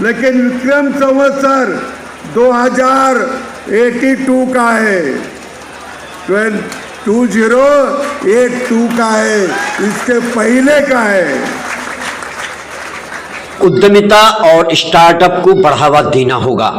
लेकिन विक्रम संवत्सर 2082 का है, 2082 का है, इसके पहले का है। उद्यमिता और स्टार्टअप को बढ़ावा देना होगा,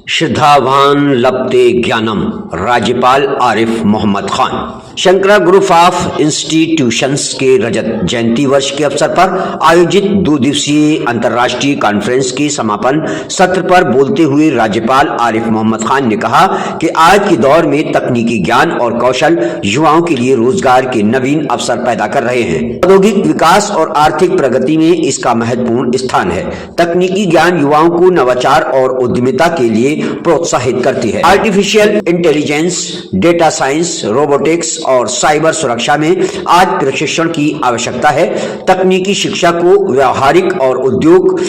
श्रद्धावान लपते ज्ञानम, राज्यपाल Arif Mohammad Khan. Shankara group of institutions के रजत जयंती वर्ष के अवसर पर आयोजित 2 दिवसीय अंतर्राष्ट्रीय कॉन्फ्रेंस के समापन सत्र पर बोलते हुए राज्यपाल आरिफ मोहम्मद खान ने कहा कि आज के दौर में तकनीकी ज्ञान और कौशल युवाओं के लिए रोजगार के नवीन अवसर पैदा कर रहे हैं। औद्योगिक विकास और आर्थिक प्रगति में इसका महत्वपूर्ण स्थान है। तकनीकी ज्ञान युवाओं को नवाचार और उद्यमिता के लिए प्रोत्साहित करती है। Artificial intelligence, data science, robotics और साइबर सुरक्षा में आज प्रशिक्षण की आवश्यकता है। तकनीकी शिक्षा को व्यावहारिक और उद्योग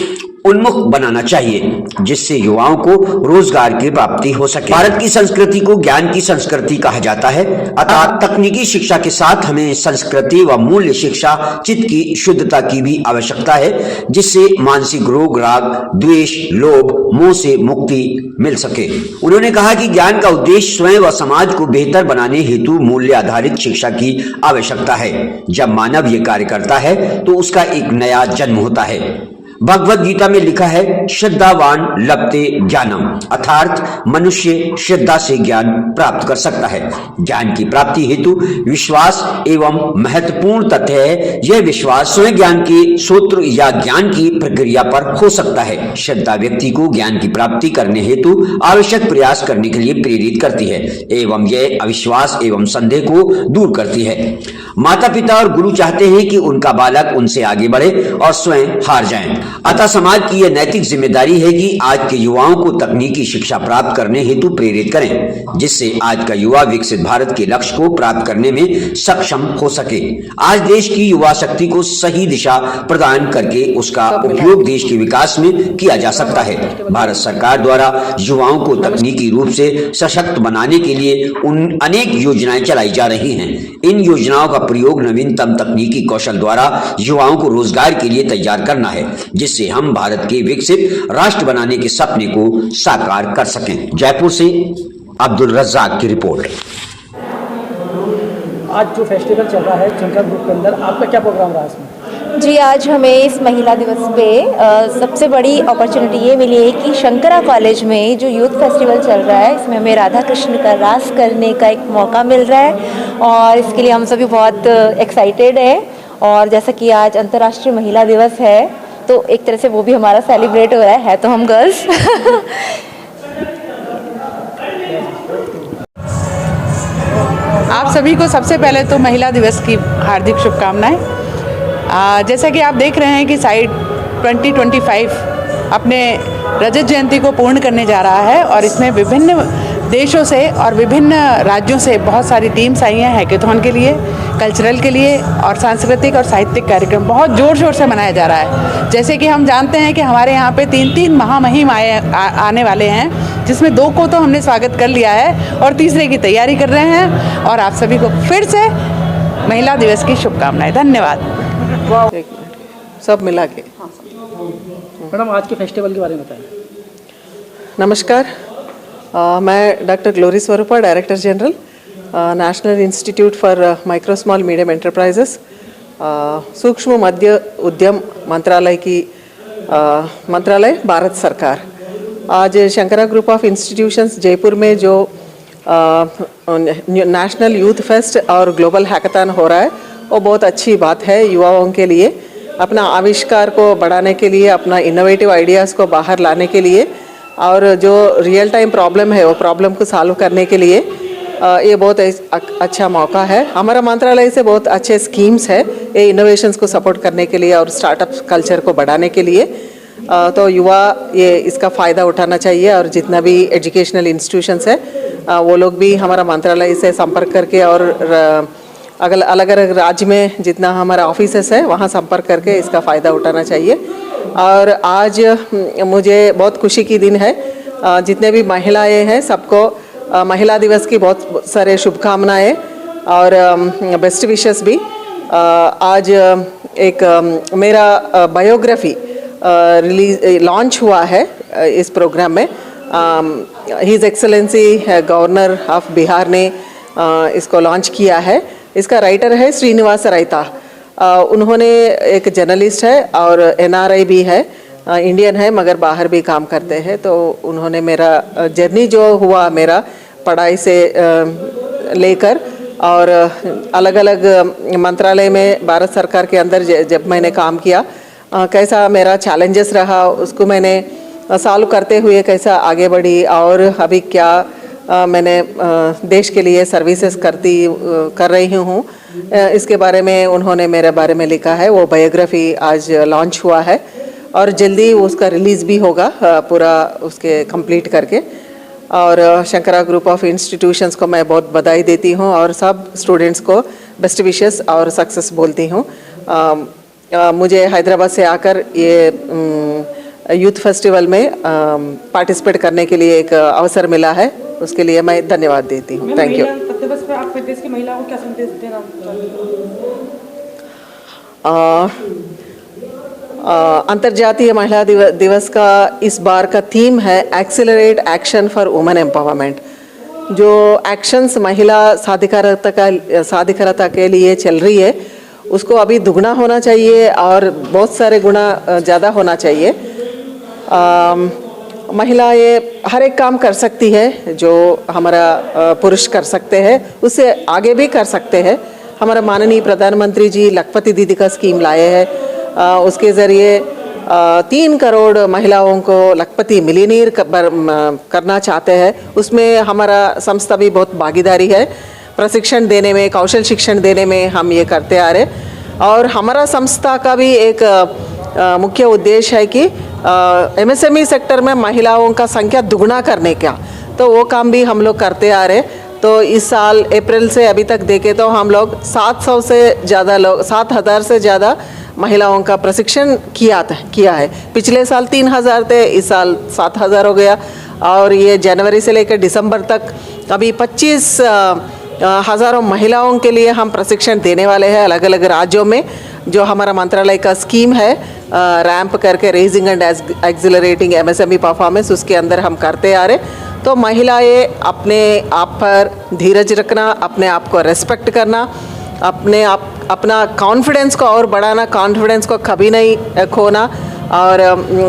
उन्मुख बनाना चाहिए, जिससे युवाओं को रोजगार की प्राप्ति हो सके। भारत की संस्कृति को ज्ञान की संस्कृति कहा जाता है, अतः तकनीकी शिक्षा के साथ हमें संस्कृति व मूल्य शिक्षा, चित्त की शुद्धता की भी आवश्यकता है, जिससे मानसिक रोग, राग, द्वेष, लोभ, मोह से मुक्ति मिल सके। उन्होंने कहा कि ज्ञान का उद्देश्य स्वयं व समाज को बेहतर बनाने हेतु मूल्य आधारित शिक्षा की आवश्यकता है। जब मानव ये कार्य करता है तो उसका एक नया जन्म होता है। भगवद गीता में लिखा है, श्रद्धावान लभते ज्ञानम, अर्थात मनुष्य श्रद्धा से ज्ञान प्राप्त कर सकता है। ज्ञान की प्राप्ति हेतु विश्वास एवं महत्वपूर्ण तथ्य है। यह विश्वास स्वयं ज्ञान के सूत्र या ज्ञान की प्रक्रिया पर हो सकता है। श्रद्धा व्यक्ति को ज्ञान की प्राप्ति करने हेतु आवश्यक प्रयास करने के लिए प्रेरित करती है एवं यह अविश्वास एवं संदेह को दूर करती है। माता पिता और गुरु चाहते हैं कि उनका बालक उनसे आगे बढ़े और स्वयं हार जाएं। अतः समाज की यह नैतिक जिम्मेदारी है कि आज के युवाओं को तकनीकी शिक्षा प्राप्त करने हेतु प्रेरित करें, जिससे आज का युवा विकसित भारत के लक्ष्य को प्राप्त करने में सक्षम हो सके। आज देश की युवा शक्ति को सही दिशा प्रदान करके उसका उपयोग देश के विकास में किया जा सकता है। भारत सरकार द्वारा युवाओं को तकनीकी रूप से सशक्त बनाने के लिए अनेक योजनाएं चलाई जा रही हैं। इन योजनाओं का प्रयोग नवीनतम तकनीकी कौशल द्वारा युवाओं को रोजगार के लिए तैयार करना है, जिससे हम भारत के विकसित राष्ट्र बनाने के सपने को साकार कर सकें। जयपुर से अब्दुल रज्जाक की रिपोर्ट। आज जो फेस्टिवल चल रहा है शंकरा ग्रुप के अंदर, आपका क्या प्रोग्राम रहा इसमें? जी, आज हमें इस महिला दिवस पे सबसे बड़ी अपॉर्चुनिटी ये मिली है कि शंकरा कॉलेज में जो यूथ फेस्टिवल चल रहा है, इसमें हमें राधा कृष्ण का रास करने का एक मौका मिल रहा है और इसके लिए हम सभी बहुत एक्साइटेड हैं। और जैसा कि आज अंतर्राष्ट्रीय महिला दिवस है तो एक तरह से वो भी हमारा सेलिब्रेट हो रहा है तो हम गर्ल्स आप सभी को सबसे पहले तो महिला दिवस की हार्दिक शुभकामनाएं। जैसा कि आप देख रहे हैं कि साइट 2025 अपने रजत जयंती को पूर्ण करने जा रहा है और इसमें विभिन्न देशों से और विभिन्न राज्यों से बहुत सारी टीम्स आई हैं हैकेथॉन के लिए, कल्चरल के लिए और सांस्कृतिक और साहित्यिक कार्यक्रम बहुत ज़ोर शोर से मनाया जा रहा है। जैसे कि हम जानते हैं कि हमारे यहाँ पे 3 महामहिम आने वाले हैं, जिसमें 2 को तो हमने स्वागत कर लिया है और तीसरे की तैयारी कर रहे हैं। और आप सभी को फिर से महिला दिवस की शुभकामनाएं। धन्यवाद। सब मिला के। मैडम, आज के फेस्टिवल के बारे में बताएं। नमस्कार, मैं doctor glory Swarupa, director general, national institute for micro small medium enterprises, सूक्ष्म मध्य उद्यम मंत्रालय की मंत्रालय भारत सरकार। आज Shankara group of institutions Jaipur में जो नेशनल यूथ फेस्ट और ग्लोबल हैकेथॉन हो रहा है, वो बहुत अच्छी बात है। युवाओं के लिए अपना आविष्कार को बढ़ाने के लिए, अपना इनोवेटिव आइडियाज़ को बाहर लाने के लिए और जो रियल टाइम प्रॉब्लम है वो प्रॉब्लम को सॉल्व करने के लिए ये बहुत अच्छा मौका है। हमारा मंत्रालय से बहुत अच्छे स्कीम्स है ये इनोवेशंस को सपोर्ट करने के लिए और स्टार्टअप कल्चर को बढ़ाने के लिए। तो युवा ये इसका फ़ायदा उठाना चाहिए और जितना भी एजुकेशनल इंस्टीट्यूशंस है वो लोग भी हमारा मंत्रालय से संपर्क करके और अलग अलग राज्य में जितना हमारा ऑफिसेस है वहाँ संपर्क करके इसका फ़ायदा उठाना चाहिए। और आज मुझे बहुत खुशी की दिन है, जितने भी महिलाएं हैं सबको महिला दिवस की बहुत सारे शुभकामनाएं और बेस्ट विशेस भी। आज एक मेरा बायोग्राफी लॉन्च हुआ है इस प्रोग्राम में। His excellency governor of Bihar ने इसको लॉन्च किया है। इसका राइटर है श्रीनिवास रायता। उन्होंने एक जर्नलिस्ट है और NRI भी है, इंडियन है मगर बाहर भी काम करते हैं। तो उन्होंने मेरा जर्नी जो हुआ मेरा पढ़ाई से लेकर और अलग अलग मंत्रालय में भारत सरकार के अंदर जब मैंने काम किया, कैसा मेरा चैलेंजेस रहा उसको मैंने सॉल्व करते हुए कैसा आगे बढ़ी और अभी क्या मैंने देश के लिए सर्विसेज कर रही हूँ, इसके बारे में उन्होंने मेरे बारे में लिखा है। वो बायोग्राफी आज लॉन्च हुआ है और जल्दी उसका रिलीज़ भी होगा पूरा उसके कंप्लीट करके। और शंकरा ग्रुप ऑफ इंस्टीट्यूशंस को मैं बहुत बधाई देती हूँ और सब स्टूडेंट्स को बेस्ट विशेस और सक्सेस बोलती हूँ। मुझे हैदराबाद से आकर ये यूथ फेस्टिवल में पार्टिसिपेट करने के लिए एक अवसर मिला है, उसके लिए मैं धन्यवाद देती हूँ। Thank you. दिवस पे आप देश की महिलाओं को क्या संदेश देना अंतर्जातीय महिला दिवस का इस बार का थीम है accelerate action for women empowerment. जो एक्शंस महिला साधिकारता के लिए चल रही है उसको अभी दुगना होना चाहिए और बहुत सारे गुना ज़्यादा होना चाहिए। महिला ये हर एक काम कर सकती है जो हमारा पुरुष कर सकते हैं, उससे आगे भी कर सकते हैं। हमारा माननीय प्रधानमंत्री जी लखपति दीदी का स्कीम लाए हैं, उसके ज़रिए 3 करोड़ महिलाओं को लखपति मिलियनियर करना चाहते हैं। उसमें हमारा संस्था भी बहुत भागीदारी है, प्रशिक्षण देने में, कौशल शिक्षण देने में हम ये करते आ रहे। और हमारा संस्था का भी एक मुख्य उद्देश्य है कि MSME सेक्टर में महिलाओं का संख्या दुगना करने का, तो वो काम भी हम लोग करते आ रहे। तो इस साल अप्रैल से अभी तक देखें तो हम लोग 700 से ज़्यादा लोग 7,000 से ज़्यादा महिलाओं का प्रशिक्षण किया है। पिछले साल 3,000 थे, इस साल 7,000 हो गया। और ये जनवरी से लेकर दिसंबर तक अभी 25 हज़ारों महिलाओं के लिए हम प्रशिक्षण देने वाले हैं अलग अलग राज्यों में। जो हमारा मंत्रालय का स्कीम है रैंप करके raising and accelerating MSME performance, उसके अंदर हम करते आ रहे। तो महिलाएं अपने आप पर धीरज रखना, अपने आप को रेस्पेक्ट करना, अपना कॉन्फिडेंस को और बढ़ाना, कॉन्फिडेंस को कभी नहीं खोना और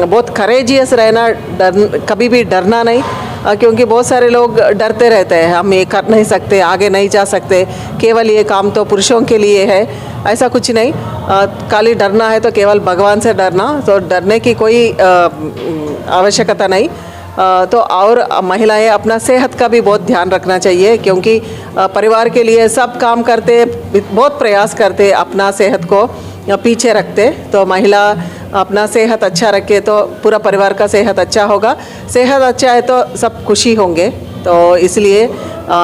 बहुत करेजियस रहना, कभी भी डरना नहीं। क्योंकि बहुत सारे लोग डरते रहते हैं, हम ये कर नहीं सकते, आगे नहीं जा सकते, केवल ये काम तो पुरुषों के लिए है। ऐसा कुछ नहीं, खाली डरना है तो केवल भगवान से डरना, तो डरने की कोई आवश्यकता नहीं। तो और महिलाएं अपना सेहत का भी बहुत ध्यान रखना चाहिए, क्योंकि परिवार के लिए सब काम करते, बहुत प्रयास करते, अपना सेहत को पीछे रखते। तो महिला अपना सेहत अच्छा रखे तो पूरा परिवार का सेहत अच्छा होगा, सेहत अच्छा है तो सब खुशी होंगे। तो इसलिए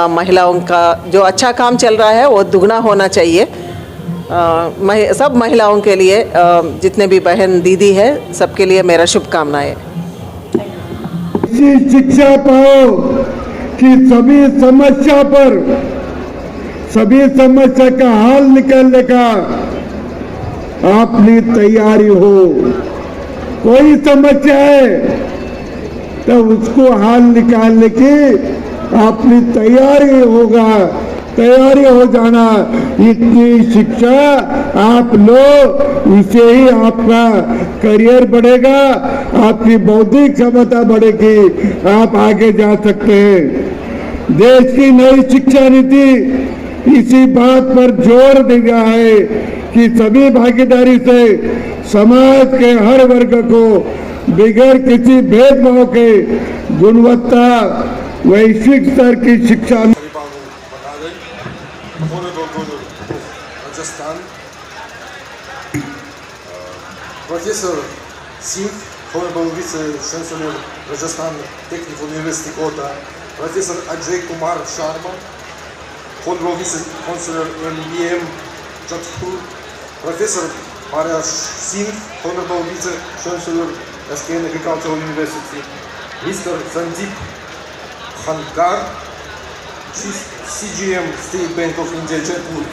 महिलाओं का जो अच्छा काम चल रहा है वो दुगना होना चाहिए। सब महिलाओं के लिए, जितने भी बहन दीदी है, सबके लिए मेरा शुभकामनाएं। ऐसी शिक्षा पाओ कि सभी समस्या का हल निकालने का अपनी तैयारी हो। कोई समस्या है तो उसको हल निकालने की अपनी तैयारी हो जाना। इतनी शिक्षा आप लो, इससे ही आपका करियर बढ़ेगा, आपकी बौद्धिक क्षमता बढ़ेगी, आप आगे जा सकते हैं। देश की नई शिक्षा नीति इसी बात पर जोर दे रहा है कि सभी भागीदारी से समाज के हर वर्ग को बगैर किसी भेदभाव के गुणवत्ता वैश्विक स्तर की शिक्षा Professor Singh, Honorable Vice-Chancellor Rajasthan Technical University Kota, Professor Ajay Kumar Sharma, Honorable Vice-Chancellor MBM Jodhpur, Professor Parash Singh, Honorable Vice-Chancellor SKN Agricultural University, Mr. Sandeep Khankar, Chief CGM State Bank of India Jaipur,